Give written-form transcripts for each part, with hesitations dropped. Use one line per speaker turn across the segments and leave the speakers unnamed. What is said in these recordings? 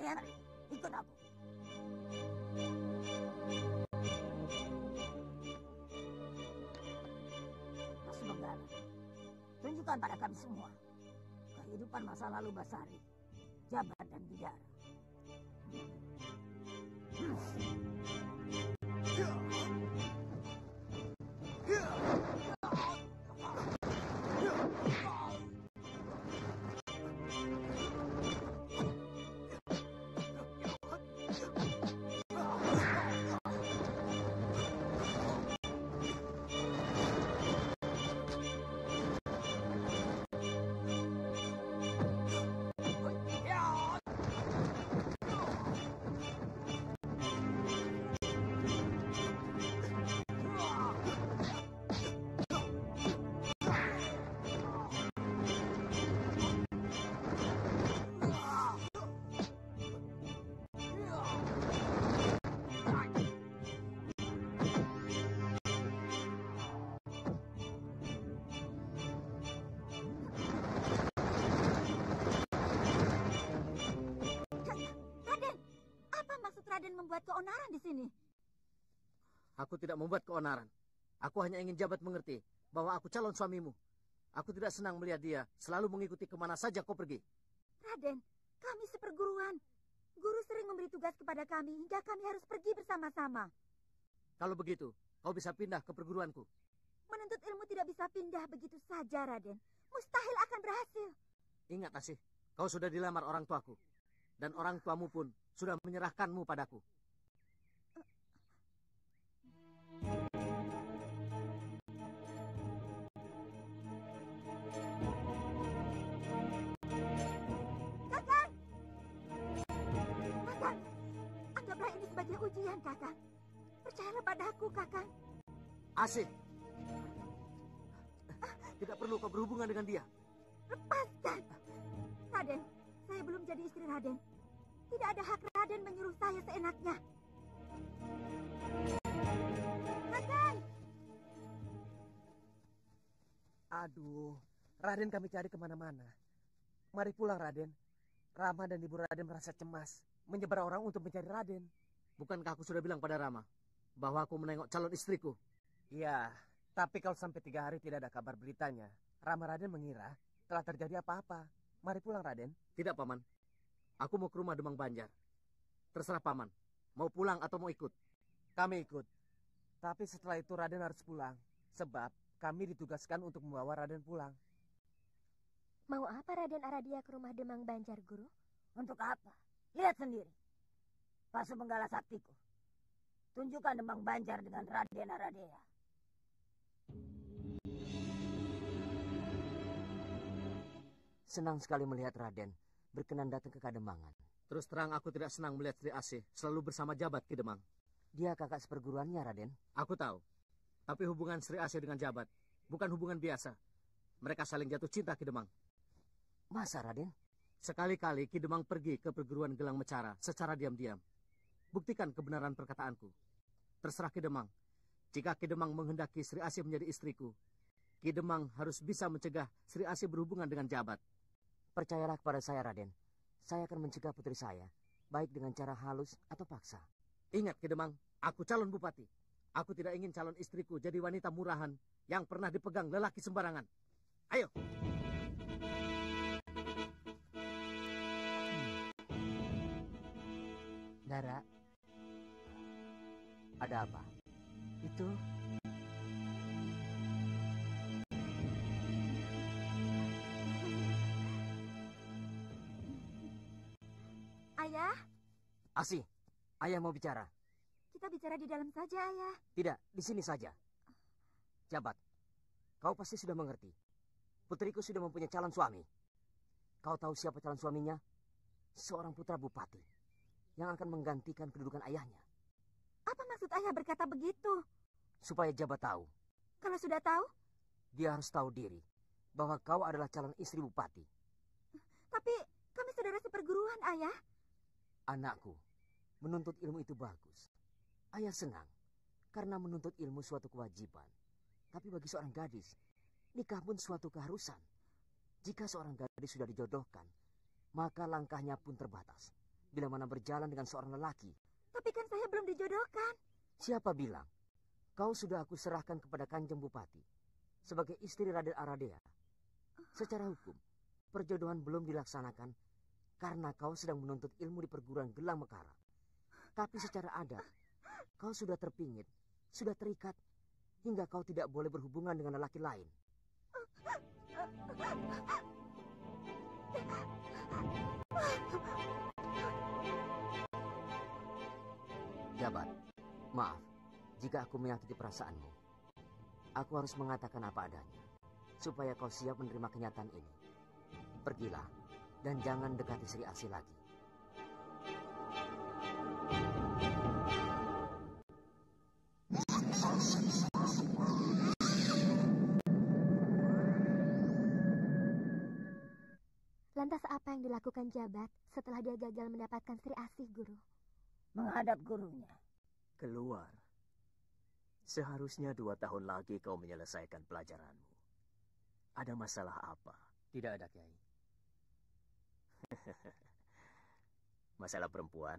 Henry, ikut aku. Mas Benggala, tunjukkan pada kami semua kehidupan masa lalu Basari, Jabat dan Bidara.
Membuat keonaran di sini.
Aku tidak membuat keonaran. Aku hanya ingin Jabat mengerti bahwa aku calon suamimu. Aku tidak senang melihat dia selalu mengikuti kemana saja kau pergi.
Raden, kami seperguruan. Guru sering memberi tugas kepada kami hingga kami harus pergi bersama-sama.
Kalau begitu, kau bisa pindah ke perguruanku.
Menuntut ilmu tidak bisa pindah begitu saja, Raden. Mustahil akan berhasil.
Ingat, Asih, kau sudah dilamar orang tuaku. Dan orang tuamu pun sudah menyerahkanmu padaku.
Kakang! Kakang, anggaplah ini sebagai ujian, Kakang. Percayalah padaku, Kakang.
Asih, tidak perlu kau berhubungan dengan dia.
Lepaskan! Raden, saya belum jadi istri Raden. Tidak ada hak Raden menyuruh saya seenaknya. Kakang!
Aduh, Raden kami cari kemana-mana. Mari pulang, Raden. Rama dan Ibu Raden merasa cemas, menyebar orang untuk mencari Raden.
Bukankah aku sudah bilang pada Rama bahwa aku menengok calon istriku?
Iya, tapi kalau sampai 3 hari tidak ada kabar beritanya, Rama Raden mengira telah terjadi apa-apa. Mari pulang, Raden.
Tidak, Paman. Aku mau ke rumah Demang Banjar. Terserah Paman, mau pulang atau mau ikut?
Kami ikut. Tapi setelah itu Raden harus pulang. Sebab kami ditugaskan untuk membawa Raden pulang.
Mau apa Raden Aradia ke rumah Demang Banjar, Guru?
Untuk apa? Lihat sendiri. Pasu Benggala Saktiku. Tunjukkan Demang Banjar dengan Raden Aradia.
Senang sekali melihat Raden berkenan datang ke Kademangan.
Terus terang aku tidak senang melihat Sri Asih selalu bersama Jabat Ki Demang.
Dia kakak seperguruannya, Raden.
Aku tahu. Tapi hubungan Sri Asih dengan Jabat bukan hubungan biasa. Mereka saling jatuh cinta, Ki Demang.
Masa, Raden?
Sekali-kali Ki Demang pergi ke perguruan Gelang Mecara secara diam-diam. Buktikan kebenaran perkataanku. Terserah Ki Demang. Jika Ki Demang menghendaki Sri Asih menjadi istriku, Ki Demang harus bisa mencegah Sri Asih berhubungan dengan Jabat.
Percayalah kepada saya, Raden. Saya akan mencegah putri saya, baik dengan cara halus atau paksa.
Ingat, Ki Demang, aku calon bupati. Aku tidak ingin calon istriku jadi wanita murahan yang pernah dipegang lelaki sembarangan. Ayo!
Dara, ada apa? Itu...
Ayah?
Asih, ayah mau bicara.
Kita bicara di dalam saja, Ayah.
Tidak, di sini saja. Jabat, kau pasti sudah mengerti. Putriku sudah mempunyai calon suami. Kau tahu siapa calon suaminya? Seorang putra bupati yang akan menggantikan kedudukan ayahnya.
Apa maksud Ayah berkata begitu?
Supaya Jabat tahu.
Kalau sudah tahu?
Dia harus tahu diri bahwa kau adalah calon istri bupati.
Tapi kami saudara seperguruan, Ayah.
Anakku, menuntut ilmu itu bagus. Ayah senang, karena menuntut ilmu suatu kewajiban. Tapi bagi seorang gadis, nikah pun suatu keharusan. Jika seorang gadis sudah dijodohkan, maka langkahnya pun terbatas. bila mana berjalan dengan seorang lelaki.
Tapi kan saya belum dijodohkan.
Siapa bilang? Kau sudah aku serahkan kepada Kanjeng Bupati sebagai istri Raden Aradea. Secara hukum, perjodohan belum dilaksanakan karena kau sedang menuntut ilmu di perguruan Gelang Mekara. Tapi secara adat, kau sudah terpingit, sudah terikat, hingga kau tidak boleh berhubungan dengan lelaki lain. Jabat, maaf jika aku menyakiti perasaanmu. Aku harus mengatakan apa adanya, supaya kau siap menerima kenyataan ini. Pergilah, dan jangan dekati Sri Asih lagi.
Lantas apa yang dilakukan Jabat setelah dia gagal mendapatkan Sri Asih, Guru?
Menghadap gurunya.
Keluar. Seharusnya 2 tahun lagi kau menyelesaikan pelajaranmu. Ada masalah apa?
Tidak ada, Kiai.
Masalah perempuan?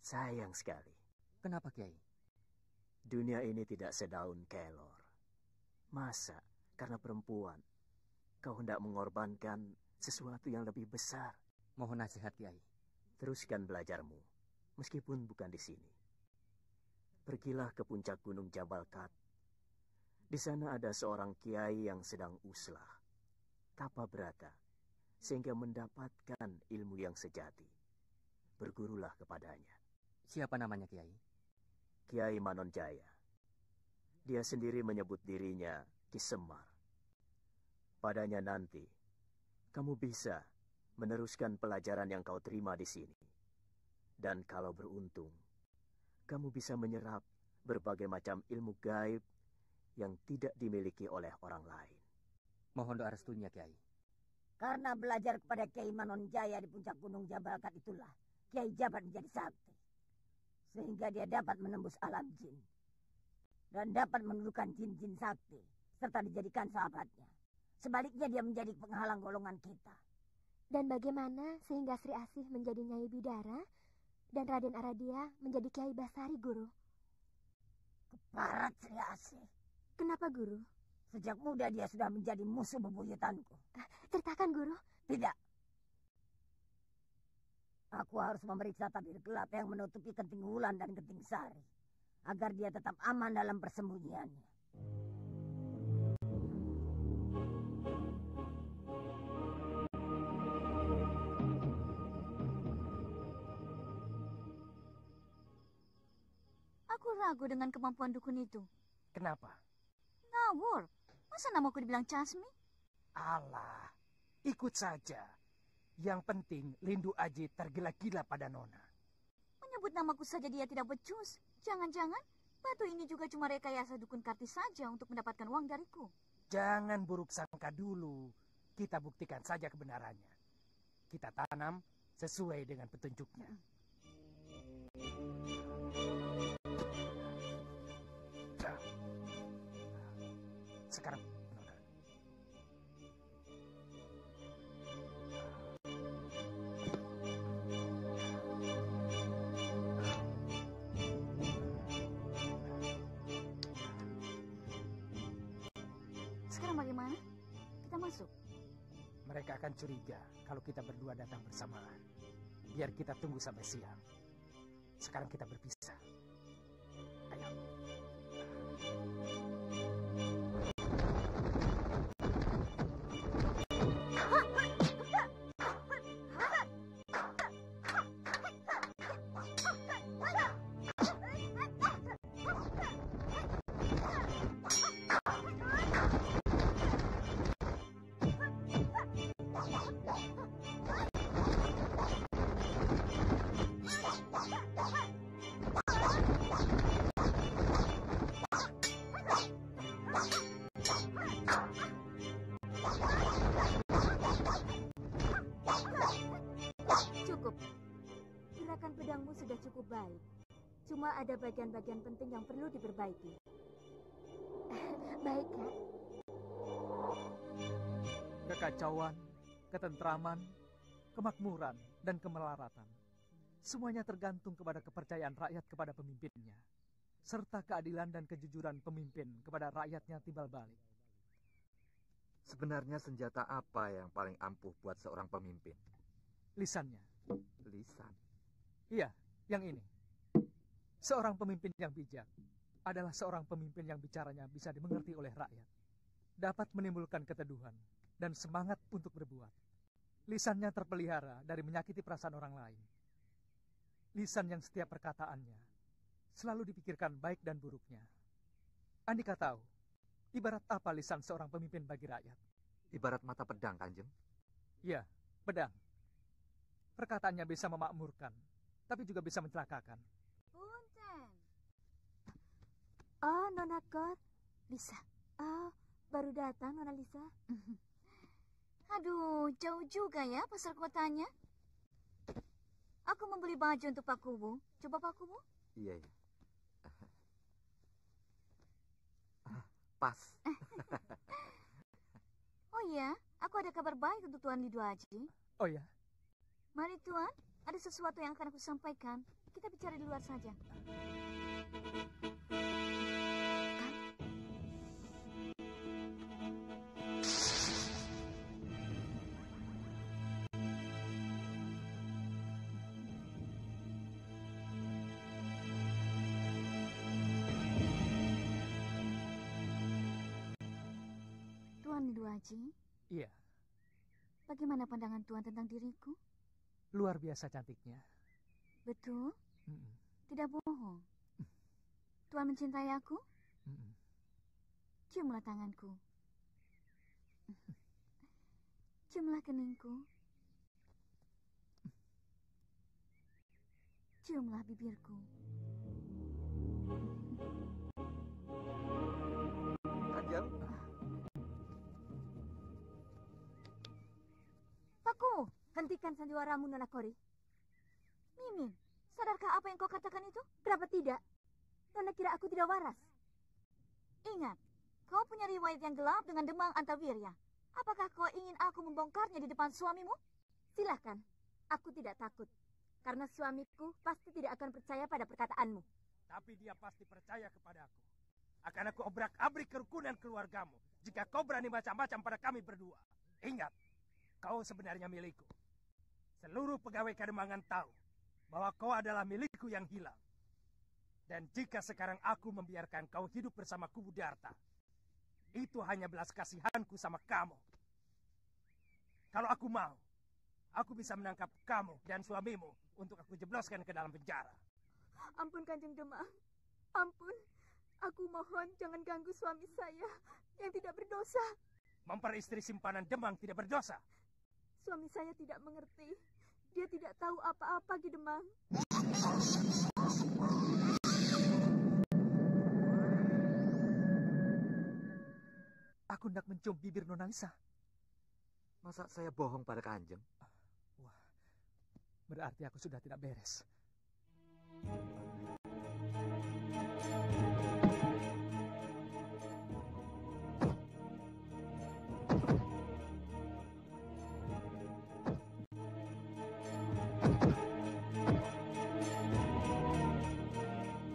Sayang sekali.
Kenapa, Kiai?
Dunia ini tidak sedaun kelor. Masa karena perempuan kau hendak mengorbankan sesuatu yang lebih besar?
Mohon nasihat, Kiai.
Teruskan belajarmu, meskipun bukan di sini. Pergilah ke puncak gunung Jabal Kat. Di sana ada seorang kiai yang sedang uslah, tapa brata, sehingga mendapatkan ilmu yang sejati. Bergurulah kepadanya.
Siapa namanya, Kiai?
Kiai Manonjaya. Dia sendiri menyebut dirinya Ki Semar. Padanya nanti, kamu bisa meneruskan pelajaran yang kau terima di sini. Dan kalau beruntung, kamu bisa menyerap berbagai macam ilmu gaib yang tidak dimiliki oleh orang lain.
Mohon doa restunya, Kiai.
Karena belajar kepada Kiai Manonjaya di puncak gunung Jabal Kat itulah Kiai Jabat menjadi sakti. Sehingga dia dapat menembus alam jin. Dan dapat menundukkan jin-jin sakti. Serta dijadikan sahabatnya. Sebaliknya dia menjadi penghalang golongan kita.
Dan bagaimana sehingga Sri Asih menjadi Nyai Bidara dan Raden Aradia menjadi Kiai Basari, Guru?
Keparat Sri Asih.
Kenapa, Guru?
Sejak muda dia sudah menjadi musuh bebuyutanku.
Ceritakan, Guru.
Tidak. Aku harus memeriksa tabir gelap yang menutupi Kenting Wulan dan Kenting Sari. Agar dia tetap aman dalam persembunyiannya.
Aku ragu dengan kemampuan dukun itu.
Kenapa?
Ngawur. Masa namaku dibilang Casmi?
Alah, ikut saja. Yang penting Lindu Aji tergila-gila pada Nona.
Menyebut namaku saja dia tidak becus. Jangan-jangan batu ini juga cuma rekayasa dukun Kartis saja untuk mendapatkan uang dariku.
Jangan buruk sangka dulu. Kita buktikan saja kebenarannya. Kita tanam sesuai dengan petunjuknya. Sekarang, Nona.
Sekarang bagaimana? Kita masuk.
Mereka akan curiga kalau kita berdua datang bersamaan. Biar kita tunggu sampai siang. Sekarang kita berpisah. Ayo.
Cukup. Gerakan pedangmu sudah cukup baik. Cuma ada bagian-bagian penting yang perlu diperbaiki. Baik, Kak.
Kekacauan
ketentraman, kemakmuran, dan kemelaratan. Semuanya tergantung kepada kepercayaan rakyat kepada pemimpinnya, serta keadilan dan kejujuran pemimpin kepada rakyatnya timbal balik.
Sebenarnya senjata apa yang paling ampuh buat seorang pemimpin?
Lisannya.
Lisan?
Iya, yang ini. Seorang pemimpin yang bijak adalah seorang pemimpin yang bicaranya bisa dimengerti oleh rakyat, dapat menimbulkan keteduhan dan semangat untuk berbuat. Lisannya terpelihara dari menyakiti perasaan orang lain. Lisan yang setiap perkataannya selalu dipikirkan baik dan buruknya. Andika tahu, ibarat apa lisan seorang pemimpin bagi rakyat?
Ibarat mata pedang, Kanjeng.
Ya, pedang. Perkataannya bisa memakmurkan, tapi juga bisa mencelakakan.
Punten.
Oh, Nona Kor. Lisa. Oh, baru datang Nona Lisa.
Aduh, jauh juga ya pasar kotanya. Aku membeli baju untuk Pak Kubu. Coba Pak Kubu.
Iya. Pas.
Oh iya, aku ada kabar baik untuk Tuan Lido Haji.
Oh ya?
Mari Tuan, ada sesuatu yang akan aku sampaikan. Kita bicara di luar saja. Tuan Lido Haji?
Iya.
Bagaimana pandangan Tuan tentang diriku?
Luar biasa cantiknya.
Betul? Tidak bohong. Tuan mencintai aku? Ciumlah tanganku. Ciumlah keningku. Ciumlah bibirku.
Kanjeng.
Paku, hentikan sandiwaramu, Nona Kori. Mimin, sadarkah apa yang kau katakan itu?
Kenapa tidak? Nona kira aku tidak waras.
Ingat, kau punya riwayat yang gelap dengan Demang Antawirya. Apakah kau ingin aku membongkarnya di depan suamimu?
Silahkan, aku tidak takut. Karena suamiku pasti tidak akan percaya pada perkataanmu.
Tapi dia pasti percaya kepadaku. Akan aku obrak-abrik kerukunan keluargamu jika kau berani macam-macam pada kami berdua. Ingat, kau sebenarnya milikku. Seluruh pegawai Kademangan tahu bahwa kau adalah milikku yang hilang. Dan jika sekarang aku membiarkan kau hidup bersama Kubu Darta, itu hanya belas kasihanku sama kamu. Kalau aku mau, aku bisa menangkap kamu dan suamimu untuk aku jebloskan ke dalam penjara.
Ampun Kanjeng Demang, ampun. Aku mohon jangan ganggu suami saya yang tidak berdosa.
Memperistri simpanan Demang tidak berdosa.
Suami saya tidak mengerti. Dia tidak tahu apa-apa, Ki Demang.
Aku hendak mencium bibir Nona Lisa.
Masa saya bohong pada Kanjeng?
Wah, berarti aku sudah tidak beres.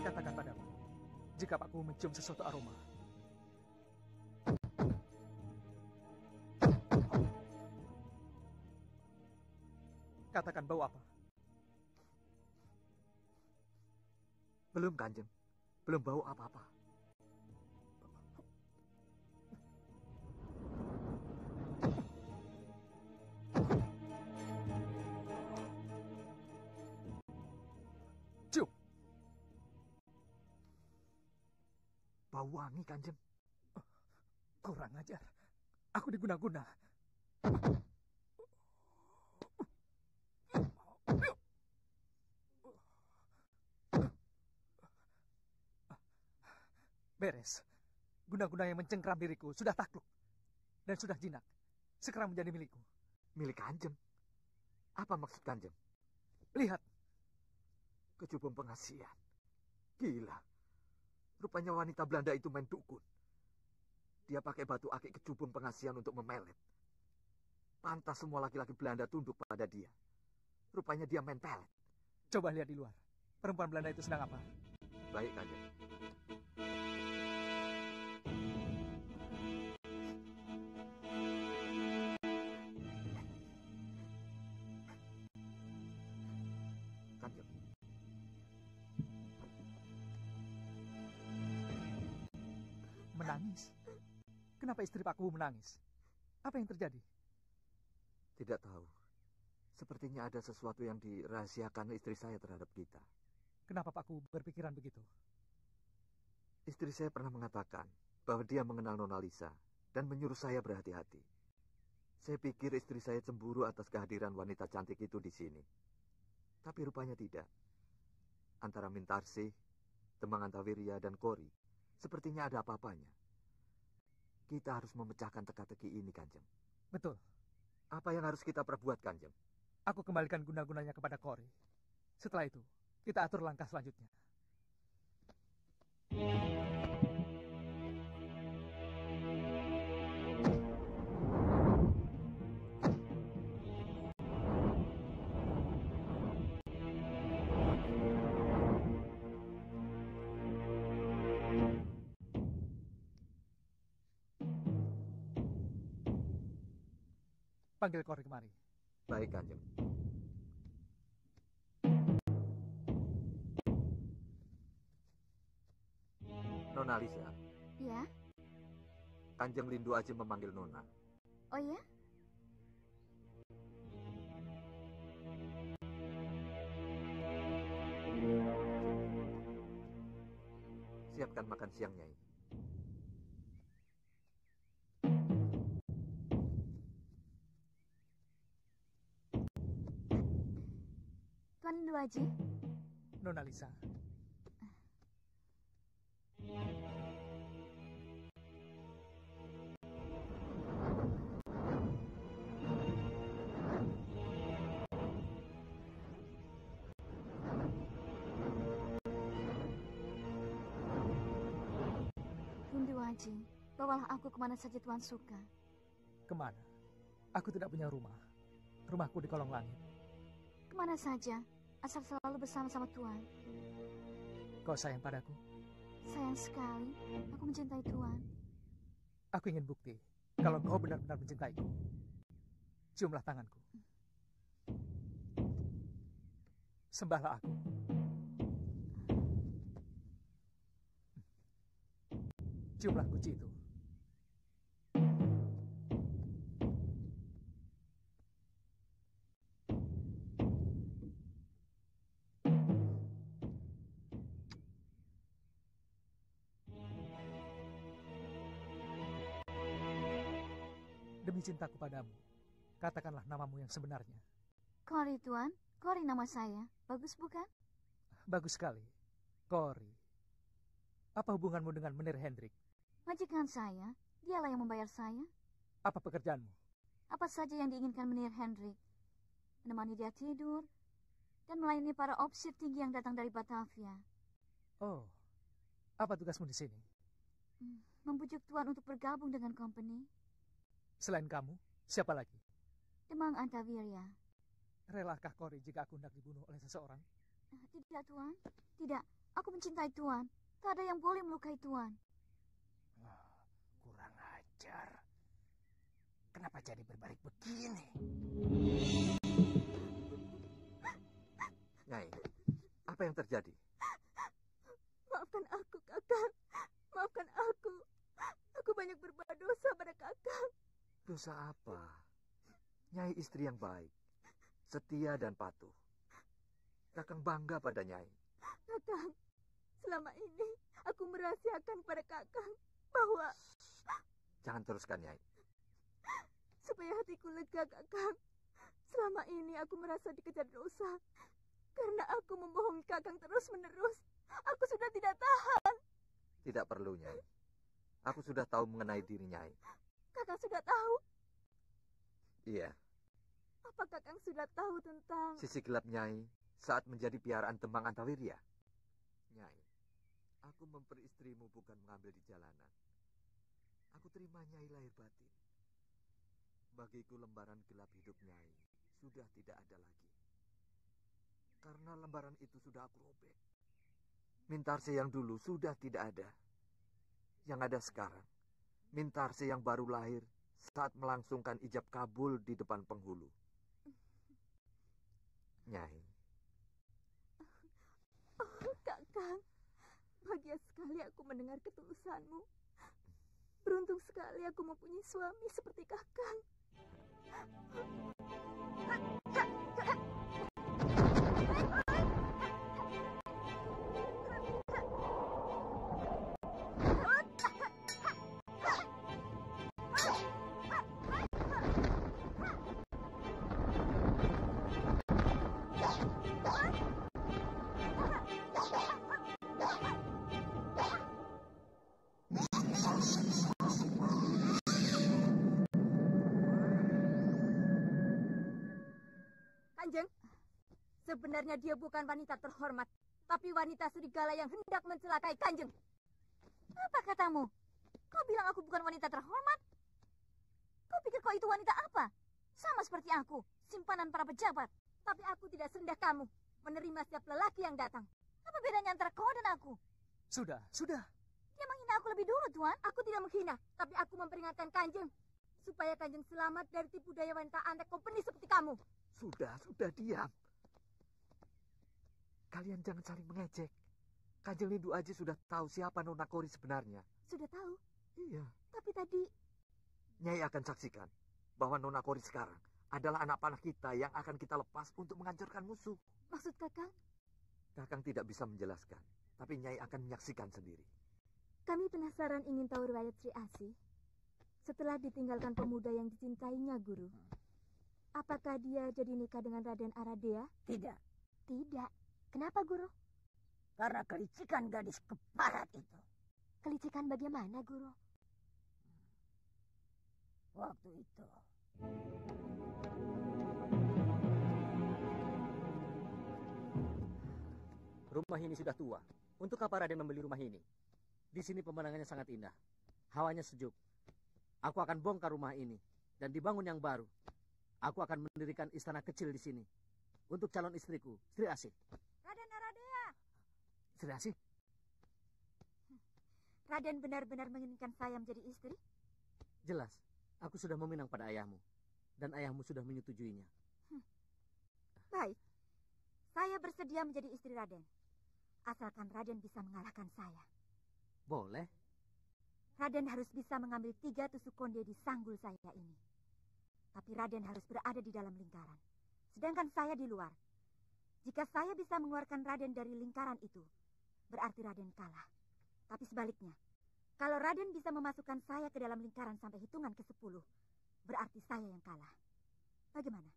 Katakan padaku, jika Pakku mencium sesuatu aroma. Katakan bau apa?
Belum, Kanjeng. Belum bau apa-apa.
Cium.
Bau wangi, Kanjeng.
Kurang ajar. Aku diguna-guna. Beres. Guna-guna yang mencengkram diriku sudah takluk. Dan sudah jinak. Sekarang menjadi milikku.
Milik Kanjeng? Apa maksud Kanjeng?
Lihat.
Kecubung pengasihan. Gila. Rupanya wanita Belanda itu main dukun. Dia pakai batu akik kecubung pengasihan untuk memelet. Pantas semua laki-laki Belanda tunduk pada dia. Rupanya dia main pelet.
Coba lihat di luar. Perempuan Belanda itu sedang apa?
Baik, Kanjeng. Kanjeng.
Menangis? Kenapa istri Pak Kubu menangis? Apa yang terjadi?
Tidak tahu. Sepertinya ada sesuatu yang dirahasiakan istri saya terhadap kita.
Kenapa Pak Kubu berpikiran begitu?
Istri saya pernah mengatakan bahwa dia mengenal Nona Lisa dan menyuruh saya berhati-hati. Saya pikir istri saya cemburu atas kehadiran wanita cantik itu di sini. Tapi rupanya tidak. Antara Mintarsi, Temang Antawirya, dan Kori, sepertinya ada apa-apanya. Kita harus memecahkan teka-teki ini, Kanjeng.
Betul.
Apa yang harus kita perbuat, Kanjeng?
Aku kembalikan guna-gunanya kepada Kori. Setelah itu, kita atur langkah selanjutnya. Panggil Kori kemari.
Baik, Kanjeng. Nona Lisa.
Ya?
Kanjeng Lindu Aji memanggil Nona.
Oh ya?
Siapkan makan siang, Nyai.
Tuan Lindu Aji?
Nona Lisa.
Lindu Aji, bawalah aku kemana saja Tuan suka.
Kemana? Aku tidak punya rumah. Rumahku di kolong langit.
Kemana saja, asal selalu bersama-sama Tuan.
Kau sayang padaku?
Sayang sekali, aku mencintai Tuan.
Aku ingin bukti kalau kau benar-benar mencintaiku. Ciumlah tanganku. Sembahlah aku. Ciumlah guci itu. Demi cintaku padamu, katakanlah namamu yang sebenarnya.
Kori Tuan, Kori nama saya. Bagus bukan?
Bagus sekali. Kori. Apa hubunganmu dengan Menir Hendrik?
Majikan saya, dialah yang membayar saya.
Apa pekerjaanmu?
Apa saja yang diinginkan Menir Hendrik. Menemani dia tidur, dan melayani para opsir tinggi yang datang dari Batavia.
Oh, apa tugasmu di sini?
Membujuk Tuan untuk bergabung dengan company.
Selain kamu, siapa lagi?
Temang Antawirya.
Relakah Kori jika aku hendak dibunuh oleh seseorang?
Tidak, Tuan. Tidak, aku mencintai Tuan. Tak ada yang boleh melukai Tuan.
Kurang ajar. Kenapa jadi berbalik begini?
Nyai, apa yang terjadi?
Maafkan aku, Kakang. Maafkan aku. Aku banyak berbuat dosa pada Kakang.
Dosa apa? Nyai istri yang baik, setia dan patuh. Kakang bangga pada Nyai.
Kakang, selama ini aku merahasiakan pada Kakang bahwa...
Jangan teruskan, Nyai.
Supaya hatiku lega, Kakang. Selama ini aku merasa dikejar dosa. Karena aku membohongi Kakang terus-menerus. Aku sudah tidak tahan.
Tidak perlu, Nyai. Aku sudah tahu mengenai diri Nyai.
Kakang sudah tahu?
Iya.
Apa Kakang sudah tahu tentang...
Sisi gelap Nyai saat menjadi piaraan Temang Antawirya? Nyai, aku memperi istrimu bukan mengambil di jalanan. Aku terima Nyai lahir batin. Bagiku lembaran gelap hidup Nyai sudah tidak ada lagi. Karena lembaran itu sudah aku robek. Mintarse yang dulu sudah tidak ada. Yang ada sekarang, Mintarse yang baru lahir saat melangsungkan ijab kabul di depan penghulu. Nyai.
Oh, Kakang. Bahagia sekali aku mendengar ketulusanmu. Beruntung sekali aku mempunyai suami seperti Kakang.
Kanjeng, sebenarnya dia bukan wanita terhormat, tapi wanita serigala yang hendak mencelakai Kanjeng.
Apa katamu? Kau bilang aku bukan wanita terhormat? Kau pikir kau itu wanita apa? Sama seperti aku, simpanan para pejabat.
Tapi aku tidak serendah kamu, menerima setiap lelaki yang datang.
Apa bedanya antara kau dan aku?
Sudah.
Dia menghina aku lebih dulu, Tuan.
Aku tidak menghina, tapi aku memperingatkan Kanjeng. Supaya Kanjeng selamat dari tipu daya wanita antek kompeni seperti kamu.
Sudah diam. Kalian jangan saling mengejek. Kanjeng Lindu aja sudah tahu siapa Nona Kori sebenarnya.
Sudah tahu?
Iya.
Tapi tadi...
Nyai akan saksikan bahwa Nona Kori sekarang adalah anak panah kita yang akan kita lepas untuk menghancurkan musuh.
Maksud Kakang?
Kakang tidak bisa menjelaskan, tapi Nyai akan menyaksikan sendiri.
Kami penasaran ingin tahu riwayat Sri Asih. Setelah ditinggalkan pemuda yang dicintainya, Guru. Apakah dia jadi nikah dengan Raden Aradea?
Tidak.
Tidak. Kenapa, Guru?
Karena kelicikan gadis keparat itu.
Kelicikan bagaimana, Guru?
Waktu itu.
Rumah ini sudah tua. Untuk apa Raden membeli rumah ini? Di sini pemandangannya sangat indah. Hawanya sejuk. Aku akan bongkar rumah ini dan dibangun yang baru. Aku akan mendirikan istana kecil di sini untuk calon istriku, Sri Asih.
Raden Aradea.
Sri Asih?
Raden benar-benar menginginkan saya menjadi istri?
Jelas. Aku sudah meminang pada ayahmu dan ayahmu sudah menyetujuinya.
Baik. Saya bersedia menjadi istri Raden. Asalkan Raden bisa mengalahkan saya.
Boleh.
Raden harus bisa mengambil 3 tusuk konde di sanggul saya ini. Tapi Raden harus berada di dalam lingkaran. Sedangkan saya di luar. Jika saya bisa mengeluarkan Raden dari lingkaran itu, berarti Raden kalah. Tapi sebaliknya, kalau Raden bisa memasukkan saya ke dalam lingkaran sampai hitungan ke-10, berarti saya yang kalah. Bagaimana?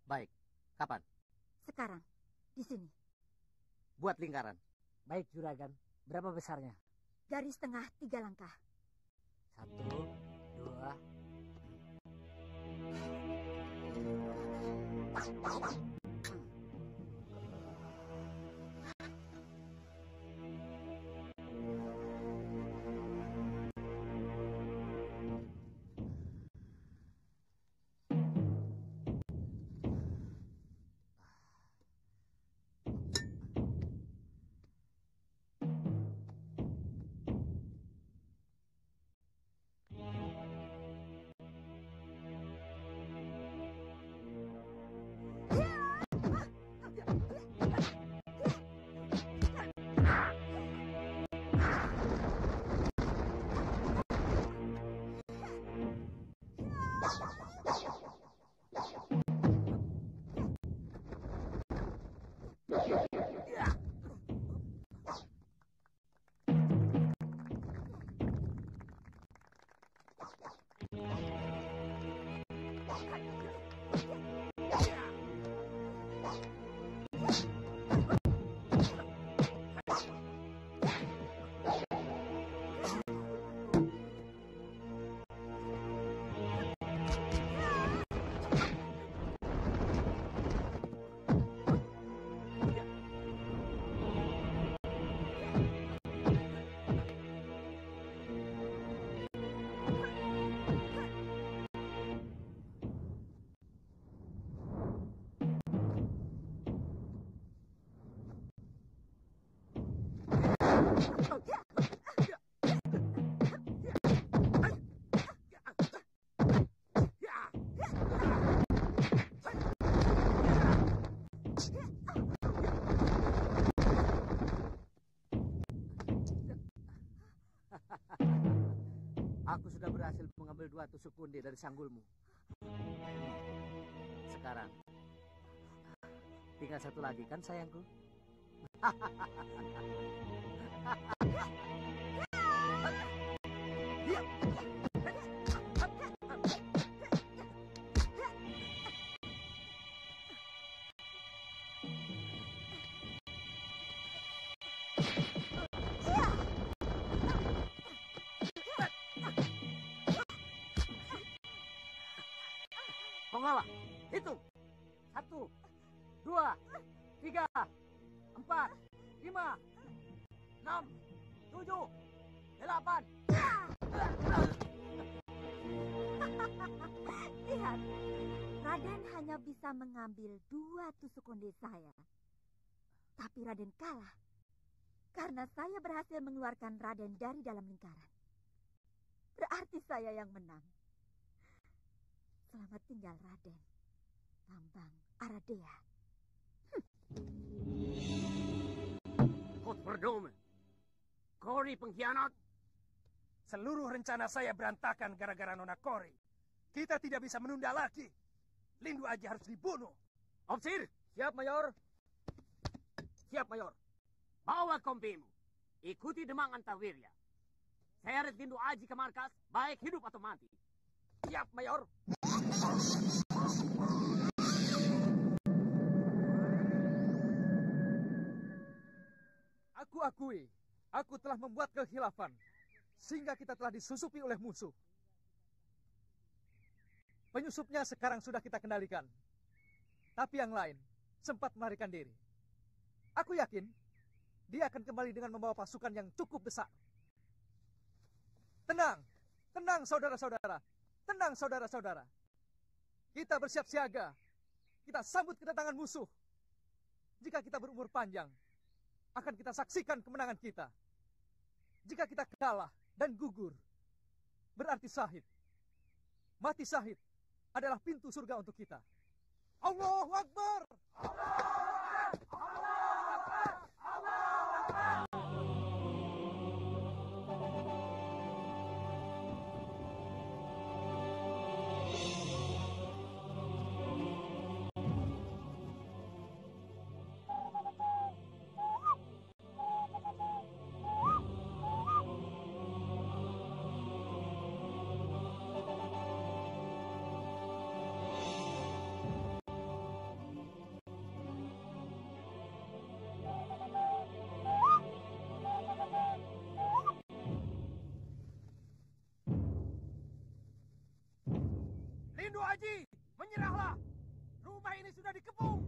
Baik. Kapan?
Sekarang, di sini.
Buat lingkaran.
Baik, Juragan. Berapa besarnya?
Garis tengah 3 langkah.
1, 2...
Aku sudah berhasil mengambil 2 tusuk konde dari sanggulmu. Sekarang, tinggal 1 lagi kan sayangku? Pengawa, hitung. 1, 2, 3, 4, 5, 6, 7, 8.
Lihat, Raden hanya bisa mengambil 2 tusuk konde saya. Tapi Raden kalah. Karena saya berhasil mengeluarkan Raden dari dalam lingkaran. Berarti saya yang menang. Selamat tinggal Raden. Bambang Aradea.
Godverdomme. Kori pengkhianat.
Seluruh rencana saya berantakan gara-gara Nona Kori. Kita tidak bisa menunda lagi. Lindu Aji harus dibunuh.
Ofsir, siap Mayor. Siap Mayor. Bawa kompimu. Ikuti Demang Antawirya. Seret Lindu Aji ke markas, baik hidup atau mati. Siap Mayor.
Aku akui, aku telah membuat kekhilafan, sehingga kita telah disusupi oleh musuh. Penyusupnya sekarang sudah kita kendalikan. Tapi yang lain sempat melarikan diri. Aku yakin dia akan kembali dengan membawa pasukan yang cukup besar. Tenang, tenang saudara-saudara. Tenang saudara-saudara. Kita bersiap siaga. Kita sambut kedatangan musuh. Jika kita berumur panjang, akan kita saksikan kemenangan kita. Jika kita kalah dan gugur, berarti syahid. Mati syahid adalah pintu surga untuk kita. Allahu Akbar!
Lindu Aji, menyerahlah. Rumah ini sudah dikepung.